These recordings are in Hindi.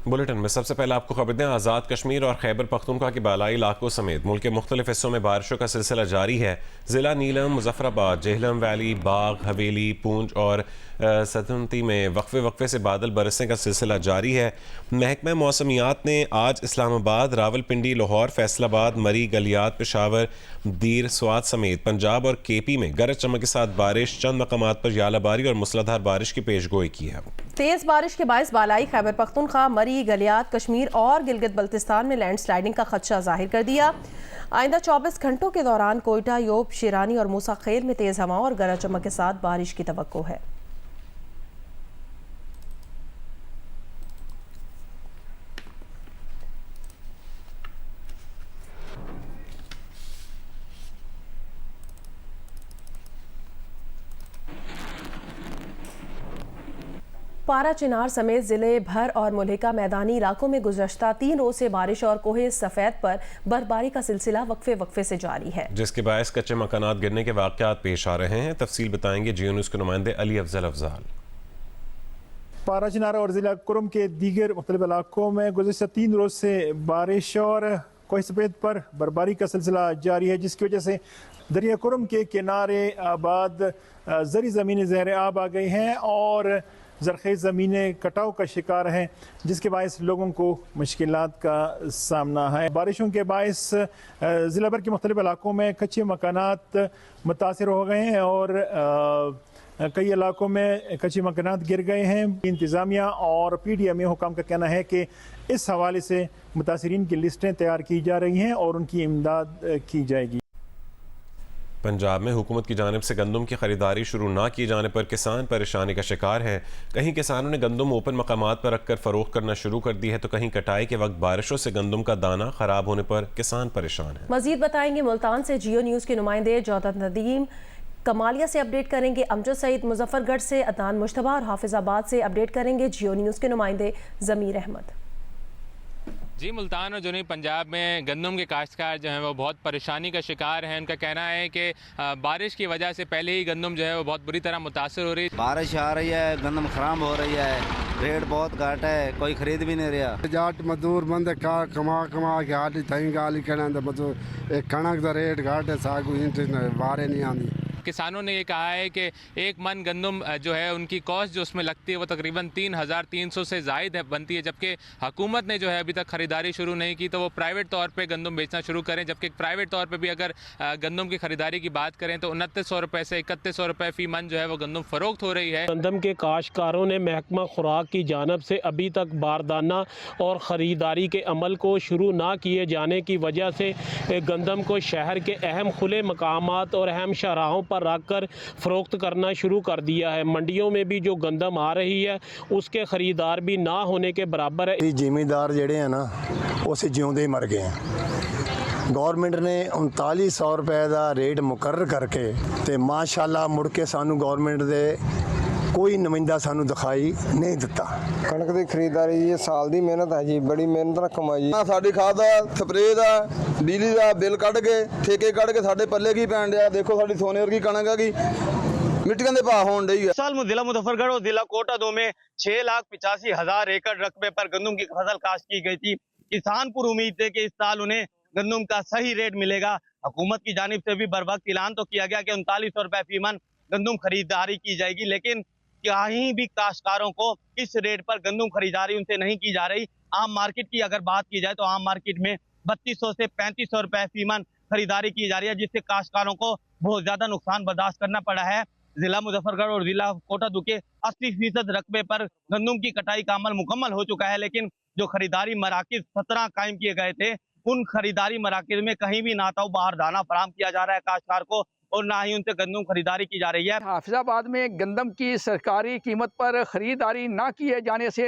बुलेटिन में सबसे पहले आपको खबर दें, आज़ाद कश्मीर और खैबर पख्तूनख्वा के बालाई इलाकों समेत मुल्क के मुख्तलिफ हिस्सों में बारिशों का सिलसिला जारी है। ज़िला नीलम, मुजफ्फराबाद, जेहलम वैली, बाग, हवेली, पूंछ और सतुंती में वक्फे वक्फे से बादल बरसने का सिलसिला जारी है। महकमा मौसमियात ने आज इस्लामाबाद, रावलपिंडी, लाहौर, फैसलाबाद, मरी, गलियात, पेशावर, दीर, स्वात समेत पंजाब और केपी में गरज चमक के साथ बारिश, चंद मकामात पर यालाबारी और मूसलाधार बारिश की पेशगोई की है। तेज बारिश के बायस बालाई खैबर पख्तूनख्वा, मरी, गलियात, कश्मीर और गिलगित बल्तिस्तान में लैंडस्लाइडिंग का खदशा जाहिर कर दिया। आइंदा 24 घंटों के दौरान कोयटा, योब, शिरानी और मूसा खेल में तेज हवा और गरज चमक के साथ बारिश की तवक्को है। पारा चिनार समेत जिले भर और मुल्हिका मैदानी इलाकों में गुज़श्ता 3 रोज से बारिश और कोहे सफेद पर बर्फबारी का सिलसिला वक्फे वक्फे से जारी है, जिसके बायस कच्चे मकानात गिरने के वाक़यात पेश आ रहे हैं। तफसील बताएंगे जियो न्यूज़ के नुमाइंदे अली अफजल अफजाल। पारा चिनार और जिला कुरुम के दीगर मुख्तलिफ इलाकों में गुज़श्ता 3 रोज से बारिश और कोहे सफेद पर बर्फबारी का सिलसिला जारी है, जिसकी वजह से दरिया कुरुम के किनारे आबाद जरी ज़मीनें ज़हर आब आ गई हैं और ज़रख़ेज़ ज़मीनें कटाव का शिकार हैं, जिसके बायस लोगों को मुश्किलात का सामना है। बारिशों के बायस ज़िला भर के मुख्तलिफ इलाकों में कच्चे मकानात मुतासिर हो गए हैं और कई इलाकों में कच्चे मकानात गिर गए हैं। इंतज़ामिया और PDMA हुकाम का कहना है कि इस हवाले से मुतासिरीन की लिस्टें तैयार की जा रही हैं और उनकी इमदाद की जाएगी। पंजाब में हुकूमत की जानिब से गंदम की खरीदारी शुरू ना किए जाने पर किसान परेशानी का शिकार हैं। कहीं किसानों ने गंदम ओपन मकामात पर रखकर फरोख्त करना शुरू कर दी है, तो कहीं कटाई के वक्त बारिशों से गंदम का दाना खराब होने पर किसान परेशान है। मजीद बताएंगे मुल्तान से जियो न्यूज़ के नुमाइंदे जौदत नदीम। कमालिया से अपडेट करेंगे अमजद सईद, मुजफ्फरगढ़ से अदनान मुश्तबा और हाफिजाबाद से अपडेट करेंगे जियो न्यूज़ के नुमाइंदे ज़मीर अहमद। जी, मुल्तान और जुनूबी पंजाब में गंदम के काश्तकार जो हैं वो बहुत परेशानी का शिकार हैं। उनका कहना है कि बारिश की वजह से पहले ही गंदम जो है वो बहुत बुरी तरह मुतासर हो रही है। बारिश आ रही है, गंदम खराब हो रही है, रेट बहुत घट है, कोई खरीद भी नहीं रहा। जाट मजदूर बंद का कमा के हाली थी गाली कहना मजदूर कणक का रेट घट है, सागू बारे नहीं आती। किसानों ने ये कहा है कि एक मन गंदम जो है उनकी कॉस्ट जो उसमें लगती है वो तकरीबन 3,300 से ज़ायद है बनती है, जबकि हुकूमत ने जो है अभी तक ख़रीदारी शुरू नहीं की, तो वो प्राइवेट तौर पे गंदम बेचना शुरू करें। जबकि प्राइवेट तौर पे भी अगर गंदम की ख़रीदारी की बात करें तो 2900 रुपये से 3100 रुपये फ़ी मन जो है वो गंदम फ़रोख्त हो रही है। गंदम के काश्तकारों ने महकमा खुराक की जानिब से अभी तक बारदाना और ख़रीदारी के अमल को शुरू ना किए जाने की वजह से गंदम को शहर के अहम खुले मकामात और अहम शाहराहों पर रखकर फ़रोख्त करना शुरू कर दिया है। मंडियों में भी जो गंदम आ रही है उसके ख़रीदार भी ना होने के बराबर है। जिमीदार जेड़े हैं ना उस जिਉਂਦੇ ही मर गए हैं। गौरमेंट ने 3900 रुपए का रेट मुकर्रर करके ते माशाअल्लाह मुड़ के सानू गौरमेंट दे कोई नुमाइंदा सानू दिखाई नहीं दिता। कणक की खरीदारी ये साल की मेहनत है जी, बड़ी मेहनत ना कमाई। साडी खाद दा स्प्रे दा बिजली का बिल कढ़ के ठेके कढ़ के साडे पल्ले की पैण दिया। देखो साडी सोने वर्गी कणक है कि मिट्टियां दे भाव होण डई है। साल जिला मुजफ्फरगढ़ और जिला कोटा 2 में 6,85,000 एकड़ रकबे पर गंदम की फसल काश्त की गई थी। किसान पुर उम्मीद थे कि इस साल उन्हें गंदम का सही रेट मिलेगा। हुकूमत की जानिब से भी बर वक्त ऐलान तो किया गया कि 3900 रुपए फी मन गंदम खरीदारी की जाएगी, लेकिन कहीं भी काश्तकारों को इस रेट पर गंदम खरीदारी उनसे नहीं की जा रही। आम मार्केट की अगर बात की जाए तो आम मार्केट में 3200 से 3500 रुपए फी मन खरीदारी की जा रही है, जिससे काश्तकारों को बहुत ज्यादा नुकसान बर्दाश्त करना पड़ा है। जिला मुजफ्फरगढ़ और जिला कोटा के 80% रकबे पर गंदम की कटाई का अमल मुकम्मल हो चुका है, लेकिन जो खरीदारी मराकिज 17 कायम किए गए थे उन खरीदारी मराकिज में कहीं भी ना तो बाहर दाना फराम किया जा रहा है काश्तकार को और ना ही उनसे गंदम खरीदारी की जा रही है। हाफिजाबाद में गंदम की सरकारी कीमत पर खरीदारी ना किए जाने से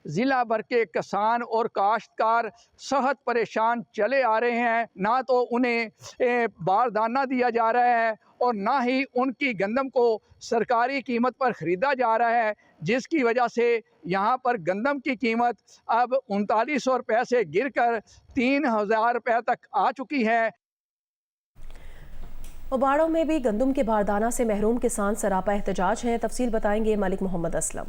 ज़िला भर के किसान और काश्तकार सख्त परेशान चले आ रहे हैं। ना तो उन्हें बारदाना दिया जा रहा है और ना ही उनकी गंदम को सरकारी कीमत पर ख़रीदा जा रहा है, जिसकी वजह से यहाँ पर गंदम की कीमत अब 3900 रुपये से गिरकर 3000 रुपये तक आ चुकी है। उबाड़ों में भी गंदम के बारदाना से महरूम किसान सरापा एहतजाज हैं। तफसील बताएंगे मलिक मोहम्मद असलम।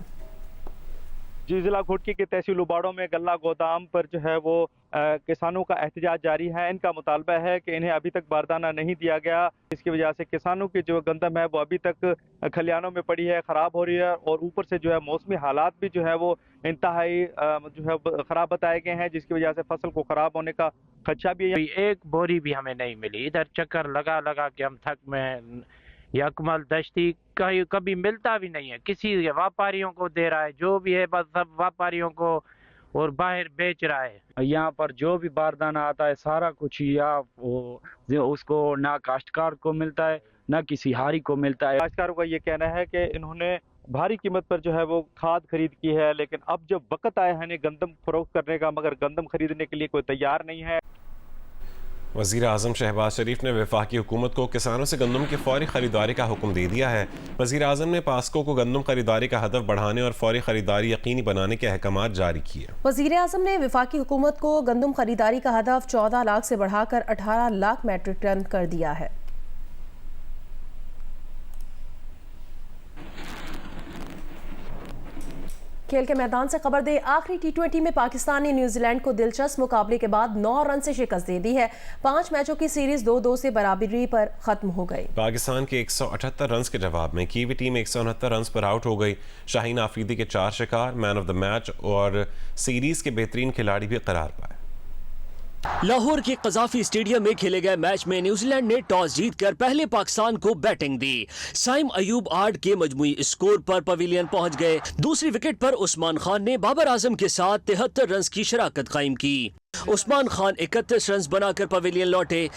जी, जिला घोटकी के तहसील उबाड़ों में गल्ला गोदाम पर जो है वो किसानों का एहतजाज जारी है। इनका मुतालबा है कि इन्हें अभी तक बारदाना नहीं दिया गया, इसकी वजह से किसानों की जो गंदम है वो अभी तक खलियानों में पड़ी है, ख़राब हो रही है और ऊपर से जो है मौसमी हालात भी जो है वो इंतहाई जो है ख़राब बताए गए हैं, जिसकी वजह से फसल को ख़राब होने का खदशा भी है। एक बोरी भी हमें नहीं मिली, इधर चक्कर लगा लगा के हम थक में यकमल दश्ती कभी मिलता भी नहीं है, किसी व्यापारियों को दे रहा है, जो भी है बस सब व्यापारियों को और बाहर बेच रहा है। यहाँ पर जो भी बारदाना आता है सारा कुछ या वो उसको ना काश्तकार को मिलता है ना किसी हारी को मिलता है। काश्तकारों का ये कहना है कि इन्होंने भारी कीमत पर जो है वो खाद खरीद की है, लेकिन अब जब वक्त आया है गंदम फरोख्त करने का, मगर गंदम खरीदने के लिए कोई तैयार नहीं है। वज़ीर आज़म शहबाज शरीफ ने वफाकी हुकूमत को किसानों से गंदम की फौरी खरीदारी का हुक्म दे दिया है। वज़ीर आज़म ने पास्को को गंदम खरीदारी का हदफ बढ़ाने और फौरी खरीदारी यकीनी बनाने के अहकामात जारी किए। वज़ीर आज़म ने वफाकी हुकूमत को गंदम खरीदारी का हदफ 14 लाख से बढ़ाकर 18 लाख मैट्रिक टन कर दिया है। खेल के मैदान से खबर दे, आखिरी T20 में पाकिस्तान ने न्यूजीलैंड को दिलचस्प मुकाबले के बाद 9 रन से शिकस्त दे दी है। 5 मैचों की सीरीज 2-2 से बराबरी पर खत्म हो गई। पाकिस्तान के 178 रन के जवाब में कीवी टीम 169 रन पर आउट हो गई। शाहीन आफरीदी के 4 शिकार, मैन ऑफ द मैच और सीरीज के बेहतरीन खिलाड़ी भी करार पाए। लाहौर के कजाफी स्टेडियम में खेले गए मैच में न्यूजीलैंड ने टॉस जीतकर पहले पाकिस्तान को बैटिंग दी। साइम अयूब 8 के मजमुई स्कोर पर पवेलियन पहुंच गए। दूसरी विकेट पर उस्मान खान ने बाबर आजम के साथ 73 रन की शराकत कायम की। उस्मान खान 31 रन बनाकर पवेलियन लौटे।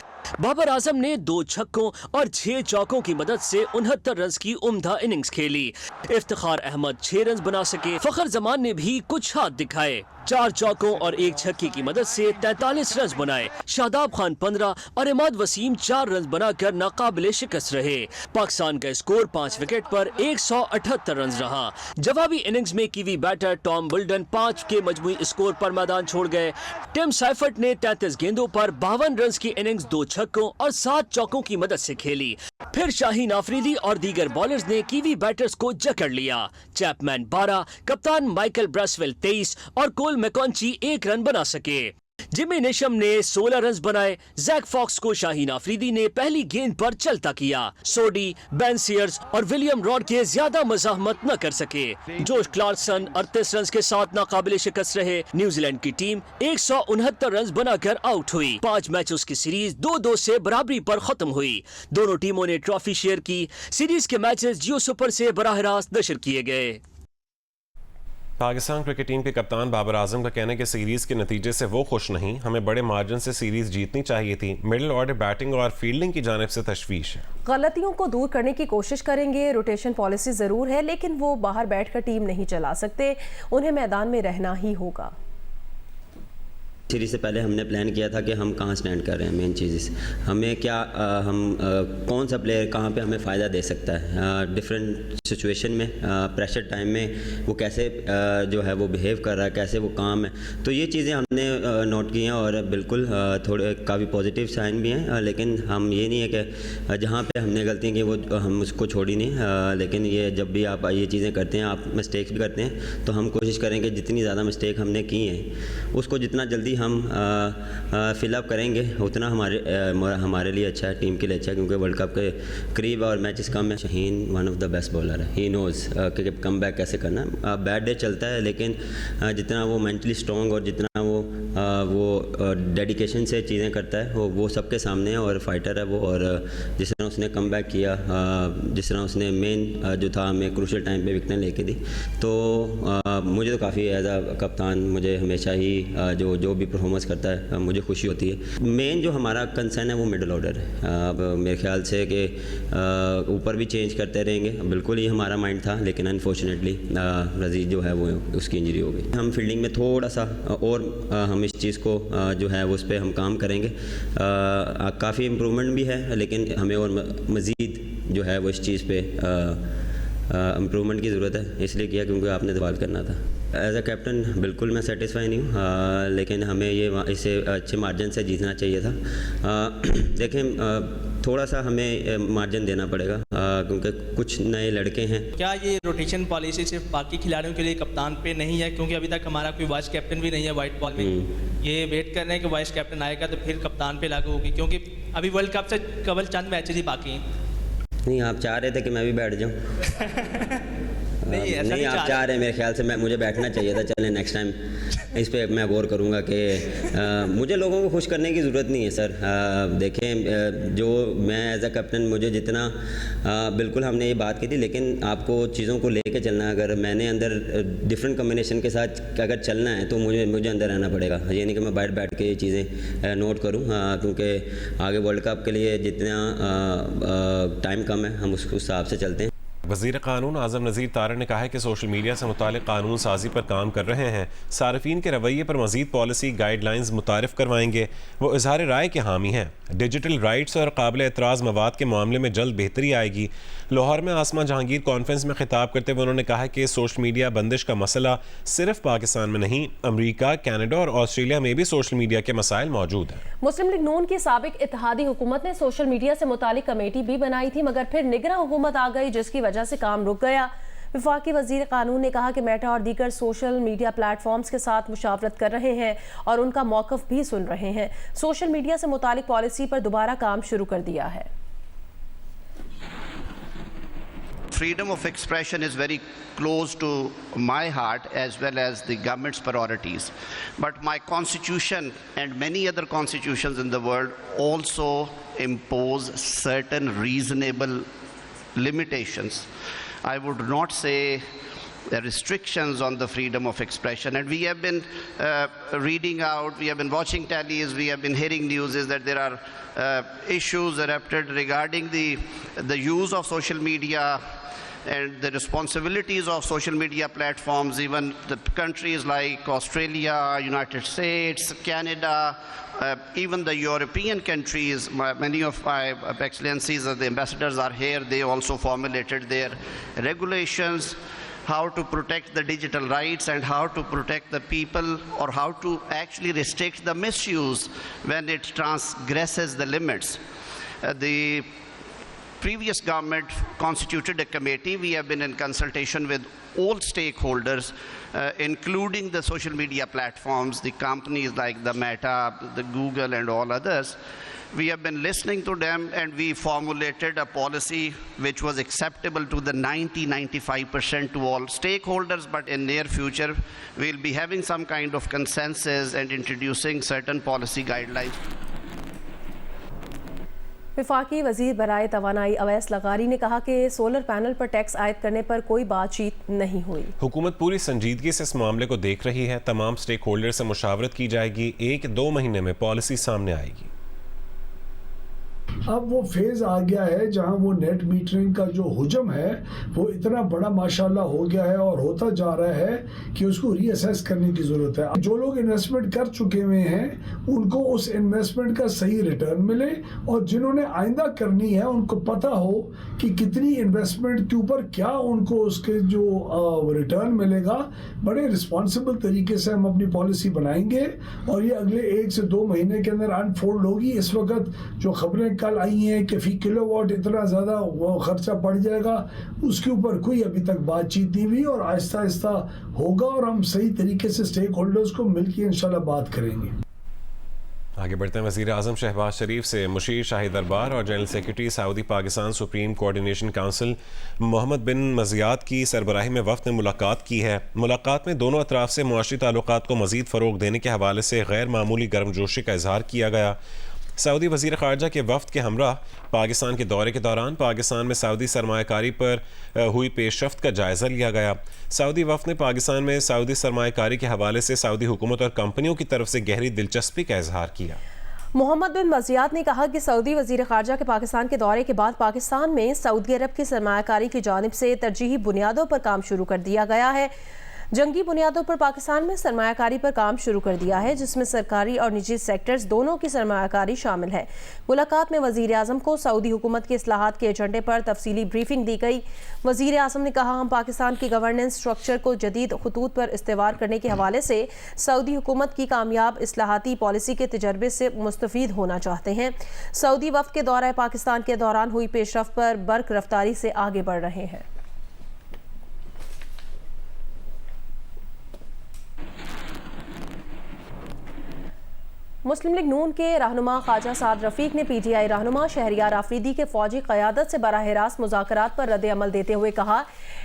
बाबर आजम ने 2 छक्कों और 6 चौकों की मदद से 69 रन की उम्दा इनिंग्स खेली। इफ्तिखार अहमद 6 रन बना सके। फखर जमान ने भी कुछ हाथ दिखाए। 4 चौकों और 1 छक्के की मदद से 43 रन बनाए। शादाब खान 15 और इमाद वसीम 4 रन बनाकर नाकाबिले शिकस्त रहे। पाकिस्तान का स्कोर 5 विकेट पर 178 रन रहा। जवाबी इनिंग्स में कीवी बैटर टॉम बुल्डन 5 के मजमुई स्कोर पर मैदान छोड़ गए। टिम साइफर्ट ने 33 गेंदों पर 52 रन की इनिंग्स 2 छक्कों और 7 चौकों की मदद से खेली। फिर शाहीन आफरीदी और दीगर बॉलर्स ने कीवी बैटर्स को जकड़ लिया। चैपमैन 12, कप्तान माइकल ब्रेसवेल 23 और कोल मैकॉन्ची 1 रन बना सके। जिमी नेशम ने 16 रन बनाए। जैक फॉक्स को शाहीन आफरीदी ने पहली गेंद पर चलता किया। सोडी, बेन सीयर्स और विलियम रॉड के ज्यादा मज़ाहमत न कर सके। जोश क्लार्कसन 38 रन के साथ नाकाबिले शिकस्त रहे। न्यूजीलैंड की टीम 169 रन बनाकर आउट हुई। 5 मैचों की सीरीज 2-2 से बराबरी पर खत्म हुई। दोनों टीमों ने ट्रॉफी शेयर की। सीरीज के मैचेस जियो सुपर से बराह रास्त नशर किए गए। पाकिस्तान क्रिकेट टीम के कप्तान बाबर आजम का कहना है कि सीरीज के नतीजे से वो खुश नहीं, हमें बड़े मार्जिन से सीरीज जीतनी चाहिए थी। मिडिल ऑर्डर बैटिंग और फील्डिंग की जानिब से तशवीश है। गलतियों को दूर करने की कोशिश करेंगे। रोटेशन पॉलिसी जरूर है, लेकिन वो बाहर बैठकर टीम नहीं चला सकते, उन्हें मैदान में रहना ही होगा। सीरीज से पहले हमने प्लान किया था कि हम कहाँ स्टैंड कर रहे हैं। मेन चीज़ हमें क्या कौन सा प्लेयर कहाँ पे हमें फ़ायदा दे सकता है, डिफरेंट सिचुएशन में, प्रेशर टाइम में वो कैसे जो है वो बिहेव कर रहा है, कैसे वो काम है। तो ये चीज़ें हमने नोट की हैं और बिल्कुल थोड़े काफ़ी पॉजिटिव साइन भी हैं। लेकिन हम ये नहीं है कि जहाँ पे हमने गलतियाँ की वो हम उसको छोड़ी नहीं। लेकिन ये जब भी आप ये चीज़ें करते हैं, आप मिस्टेक्स भी करते हैं, तो हम कोशिश करेंगे जितनी ज़्यादा मिस्टेक हमने की हैं उसको जितना जल्दी हम फिलअप करेंगे उतना हमारे लिए अच्छा है, टीम के लिए अच्छा है, क्योंकि वर्ल्ड कप के करीब और मैचेस कम है। Shaheen one of the best bowler है, ही नोज़ कि कम बैक कैसे करना है। बैड डे चलता है, लेकिन जितना वो मेंटली स्ट्रॉन्ग और जितना वो डेडिकेशन से चीज़ें करता है वो सबके सामने है और फाइटर है वो। और जिस तरह उसने कम बैक किया, जिस तरह उसने मेन जो था हमें क्रूशियल टाइम पे विकेटें लेके दी, तो मुझे तो काफ़ी एज अ कप्तान मुझे हमेशा ही जो भी परफॉर्मेंस करता है मुझे खुशी होती है। मेन जो हमारा कंसर्न है वो मिडिल ऑर्डर है। अब मेरे ख्याल से कि ऊपर भी चेंज करते रहेंगे, बिल्कुल ही हमारा माइंड था, लेकिन अनफॉर्चुनेटली रजीज़ जो है वो उसकी इंजरी हो गई। हम फील्डिंग में थोड़ा सा और हम इस चीज़ को जो है वो उस पर हम काम करेंगे। काफ़ी इम्प्रूवमेंट भी है, लेकिन हमें और मज़ीद जो है वो इस चीज़ पे इम्प्रूवमेंट की ज़रूरत है। इसलिए किया क्योंकि आपने सवाल करना था। एज अ कैप्टन बिल्कुल मैं सेटिस्फाई नहीं हूँ, लेकिन हमें ये इसे अच्छे मार्जिन से जीतना चाहिए था। देखें थोड़ा सा हमें मार्जिन देना पड़ेगा क्योंकि कुछ नए लड़के हैं। क्या ये रोटेशन पॉलिसी सिर्फ बाकी खिलाड़ियों के लिए कप्तान पे नहीं है, क्योंकि अभी तक हमारा कोई वाइस कैप्टन भी नहीं है वाइट बॉल में? ये वेट कर रहे हैं कि वाइस कैप्टन आएगा तो फिर कप्तान पे लागू होगी, क्योंकि अभी वर्ल्ड कप से केवल चंद मैचेस ही बाकी हैं। नहीं, आप चाह रहे थे कि मैं भी बैठ जाऊँ? नहीं, आप चाह रहे हैं, मेरे ख्याल से मुझे बैठना चाहिए था। चलें, नेक्स्ट टाइम इस पे मैं गौर करूँगा कि मुझे लोगों को खुश करने की ज़रूरत नहीं है सर। देखें, जो मैं एज अ कैप्टन मुझे जितना बिल्कुल हमने ये बात की थी, लेकिन आपको चीज़ों को लेके चलना है। अगर मैंने अंदर डिफरेंट कॉम्बिनेशन के साथ अगर चलना है तो मुझे अंदर रहना पड़ेगा। ये नहीं कि मैं बैठ के ये चीज़ें नोट करूँ, क्योंकि आगे वर्ल्ड कप के लिए जितना टाइम कम है हम उस हिसाब से चलते हैं। वज़ीर क़ानून आज़म नज़ीर तारड़ ने कहा है कि सोशल मीडिया से मुतालिक कानून साजी पर काम कर रहे हैं। सार्फिन के रवैये पर मज़ीद पॉलिसी गाइडलाइंस मुतारिफ करवाएंगे। वो इज़हार राय के हामी हैं। डिजिटल राइट्स और काबिल एतराज़ मवाद के मामले में जल्द बेहतरी आएगी। लाहौर में आसमा जहांगीर कॉन्फ्रेंस में खिताब करते हुए उन्होंने कहा कि सोशल मीडिया बंदिश का मसला सिर्फ पाकिस्तान में नहीं, अमरीका, कनाडा और ऑस्ट्रेलिया में भी सोशल मीडिया के मसाइल मौजूद हैं। मुस्लिम लीग नून की साबिक इत्तेहादी हुकूमत ने सोशल मीडिया से मुतालिक कमेटी भी बनाई थी, मगर फिर निगरां हुकूमत आ गई जिसकी वजह से काम रुक गया। वफाकी वजीर कानून ने कहा कि मेटा और दीगर सोशल मीडिया प्लेटफॉर्म्स के साथ मुशावरत कर रहे हैं और उनका मौक़िफ़ भी सुन रहे हैं। सोशल मीडिया से मुतालिक पॉलिसी पर दोबारा काम शुरू कर दिया है। Freedom of expression is very close to my heart as well as the government's priorities. But my constitution and many other constitutions in the world also impose certain reasonable limitations. I would not say restrictions on the freedom of expression, and we have been reading out, we have been watching tallies, we have been hearing news is that there are issues erupted regarding the use of social media and the responsibilities of social media platforms. Even the countries like Australia, United States, Canada, even the European countries, many of my excellencies, the ambassadors are here, they also formulated their regulations, how to protect the digital rights and how to protect the people, or how to actually restrict the misuse when it transgresses the limits. The previous government constituted a committee. We have been in consultation with all stakeholders, including the social media platforms, the companies like the Meta, the Google and all others. We have been listening to them, and we formulated a policy which was acceptable to the 90-95% to all stakeholders. But in near future, we'll be having some kind of consensus and introducing certain policy guidelines. वफाकी वजीर बराए तवानाई अवैस लगारी ने कहा कि सोलर पैनल पर टैक्स आयद करने पर कोई बातचीत नहीं हुई। हुकूमत पूरी संजीदगी से इस मामले को देख रही है। तमाम स्टेक होल्डर से मुशावरत की जाएगी। 1-2 महीने में पॉलिसी सामने आएगी। अब वो फेज आ गया है जहां वो नेट मीटरिंग का जो हुजम है वो इतना बड़ा माशाल्लाह हो गया है और होता जा रहा है कि उसको रीअसेस करने की जरूरत है। जो लोग इन्वेस्टमेंट कर चुके हुए हैं उनको उस इन्वेस्टमेंट का सही रिटर्न मिले, और जिन्होंने आइंदा करनी है उनको पता हो कि कितनी इन्वेस्टमेंट के ऊपर क्या उनको उसके जो रिटर्न मिलेगा। बड़े रिस्पॉन्सिबल तरीके से हम अपनी पॉलिसी बनाएंगे और ये अगले 1 से 2 महीने के अंदर अनफोल्ड होगी। इस वक्त जो खबरें कल आई हैं कि फी किलोवाट इतना ज़्यादा खर्चा पड़ जाएगा, उसके ऊपर कोई अभी तक बातचीत नहीं हुई, और आहिस्ता आहिस्ता होगा और हम सही तरीके से स्टेक होल्डर्स को मिलकर इंशाल्लाह बात करेंगे। आगे बढ़ते हैं। वज़ीर आज़म शहबाज शरीफ से मुशीर शाही दरबार और general secretary Saudi Pakistan supreme coordination council Mohammed bin Maziyad की सरबराही में वफ़द ने मुलाकात की है। मुलाकात में दोनों अतराफ से मुआशरी ताल्लुकात को मज़ीद फ़रोग़ देने के हवाले से गैर मामूली गर्मजोशी का इजहार किया गया। सऊदी वज़ीर ख़ारजा के वफ़द के हमरा पाकिस्तान के दौरे के दौरान पाकिस्तान में सऊदी सरमायाकारी पर हुई पेशरफ्त का जायज़ा लिया गया। सऊदी वफ़द ने पाकिस्तान में सऊदी सरमायाकारी के हवाले से सऊदी हुकूमत और कंपनियों की तरफ से गहरी दिलचस्पी का इजहार किया। मोहम्मद बिन मज़ियाद ने कहा कि सऊदी वज़ीर ख़ारजा के पाकिस्तान के दौरे के बाद पाकिस्तान में सऊदी अरब की सरमायाकारी की जानिब से तरजीही बुनियादों पर काम शुरू कर दिया गया है। जंगी बुनियादों पर पाकिस्तान में सरमायाकारी पर काम शुरू कर दिया है, जिसमें सरकारी और निजी सेक्टर्स दोनों की सरमायाकारी शामिल है। मुलाकात में वज़ीर आज़म को सऊदी हुकूमत के इस्लाहात के एजेंडे पर तफसीली ब्रीफिंग दी गई। वज़ीर आज़म ने कहा, हम पाकिस्तान की गवर्नेंस स्ट्रक्चर को जदीद खतूत पर इस्तेवार करने के हवाले से सऊदी हुकूमत की कामयाब इस्लाहाती पॉलिसी के तजर्बे से मुस्तफ़ीद होना चाहते हैं। सऊदी वफ़द के दौरे पाकिस्तान के दौरान हुई पेशरफ्त पर बर्क रफ्तारी से आगे बढ़ रहे हैं। मुस्लिम लीग नून के रहनुमा ख्वाजा साद रफीक ने PTI रहनुमा शहरियार आफरीदी के फौजी क़यादत से बराह रास्त मुज़ाकरात पर रद्द अमल देते हुए कहा,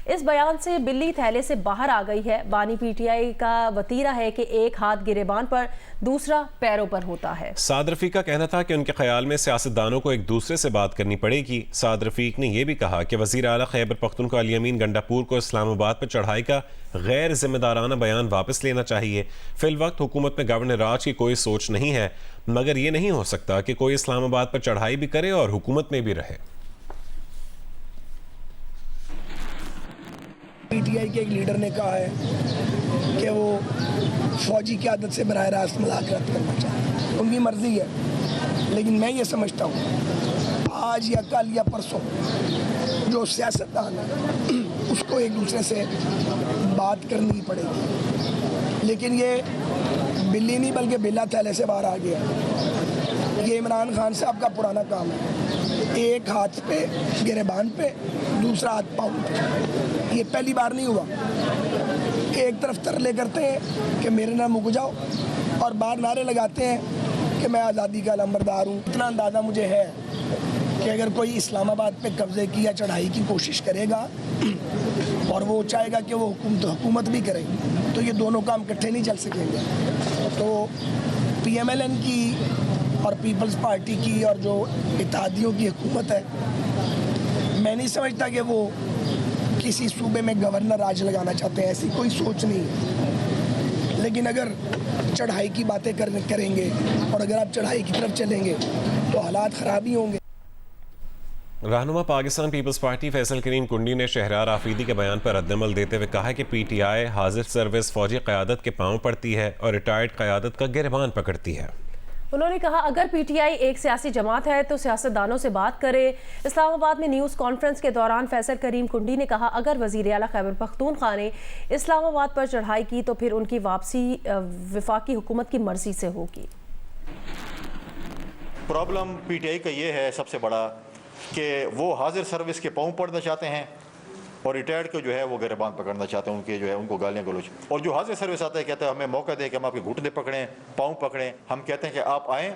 इस बयान से बिल्ली थैले से बाहर आ गई है। बानी PTI का वतीरा है कि एक हाथ गिरेबान पर दूसरा पैरों पर होता है। साद रफीक का कहना था कि उनके ख्याल में सियासतदानों को एक दूसरे से बात करनी पड़ेगी। साद रफीक ने यह भी कहा कि वज़ीर आला खैबर पख्तूनख्वा अली अमीन गंडापुर को इस्लामाबाद पर चढ़ाई का गैर जिम्मेदाराना बयान वापस लेना चाहिए। फिल वक्त हुकूमत में गवर्नर राज की कोई सोच नहीं है, मगर ये नहीं हो सकता कि कोई इस्लामाबाद पर चढ़ाई भी करे और हुकूमत में भी रहे। PTI के एक लीडर ने कहा है कि वो फौजी की आदत से बराह रास्त मुलाकात करना चाहते, उनकी मर्जी है, लेकिन मैं ये समझता हूँ आज या कल या परसों जो सियासतदान है उसको एक दूसरे से बात करनी पड़ेगी। लेकिन ये बिल्ली नहीं बल्कि बिल्ला थैले से बाहर आ गया। ये इमरान खान साहब का पुराना काम है, एक हाथ पे गिरेबान पे दूसरा हाथ पाँव पे। ये पहली बार नहीं हुआ। एक तरफ तरले करते हैं कि मेरे नाम मुक जाओ और बाहर नारे लगाते हैं कि मैं आज़ादी का लंबरदार हूँ। इतना अंदाज़ा मुझे है कि अगर कोई इस्लामाबाद पे कब्ज़े की या चढ़ाई की कोशिश करेगा और वो चाहेगा कि वो हुकूमत भी करे, तो ये दोनों काम इकट्ठे नहीं चल सकेंगे। तो PMLN की और पीपल्स पार्टी की और जो इत्तेहादियों की हुकूमत है, मैं नहीं समझता कि वो किसी सूबे में गवर्नर राज लगाना चाहते हैं, ऐसी कोई सोच नहीं है। लेकिन अगर चढ़ाई की बातें करेंगे और अगर आप चढ़ाई की तरफ चलेंगे तो हालात ख़राब ही होंगे। रहनुमा पाकिस्तान पीपल्स पार्टी फैसल करीम कुंडी ने शहरियार आफरीदी के बयान पर रद्दमल देते हुए कहा कि PTI हाजिर सर्विस फौजी क़यादत के पांव पड़ती है और रिटायर्ड क़यादत का गिरबान पकड़ती है। उन्होंने कहा, अगर PTI एक सियासी जमात है तो सियासतदानों से बात करे। इस्लामाबाद में न्यूज़ कॉन्फ्रेंस के दौरान फैसल करीम कुंडी ने कहा, अगर वज़ीर आला खैबर पख्तूनख्वा ने इस्लामाबाद पर चढ़ाई की तो फिर उनकी वापसी वफाकी हुकूमत की मर्जी से होगी। प्रॉब्लम PTI का ये है सबसे बड़ा कि वो हाजिर सर्विस के पाँव पड़ना चाहते हैं और रिटायर्ड को जो है वो गिरबान पकड़ना चाहते हैं, उनके जो है उनको गालियाँ गलोच। और जो हाजिर सर्विस आता है कहता है हमें मौका दे कि हम आपके घुटने पकड़ें, पाँव पकड़ें। हम कहते हैं कि आप आएँ,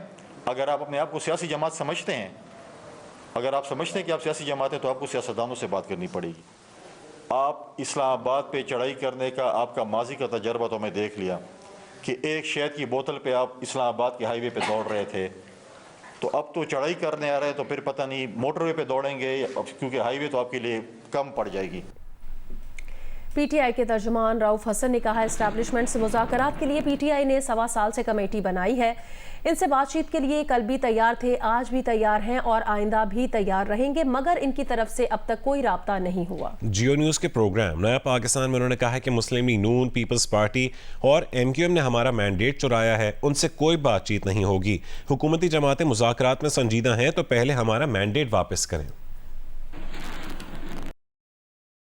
अगर आप अपने आप को सियासी जमात समझते हैं, अगर आप समझते हैं कि आप सियासी जमात हैं, तो आपको सियासतदानों से बात करनी पड़ेगी। आप इस्लामाबाद पे चढ़ाई करने का आपका माजी का तजर्बा तो हमें देख लिया कि एक शहद की बोतल पे आप इस्लामाबाद के हाईवे पे दौड़ रहे थे, तो अब तो चढ़ाई करने आ रहे हैं तो फिर पता नहीं मोटरवे पे दौड़ेंगे, क्योंकि हाईवे तो आपके लिए कम पड़ जाएगी। PTI के तर्जुमान रऊफ हसन ने कहा, एस्टैब्लिशमेंट से मुज़ाकरात के लिए PTI ने 1.25 साल से कमेटी बनाई है। इनसे बातचीत के लिए कल भी तैयार थे, आज भी तैयार हैं और आइंदा भी तैयार रहेंगे, मगर इनकी तरफ से अब तक कोई राब्ता नहीं हुआ। जियो न्यूज़ के प्रोग्राम नया पाकिस्तान में उन्होंने कहा कि मुस्लिम लीग नून, पीपल्स पार्टी और MQM ने हमारा मैंडेट चुराया है, उनसे कोई बातचीत नहीं होगी। हुकूमती जमातें मुज़ाकरात में संजीदा हैं तो पहले हमारा मैंडेट वापस करें।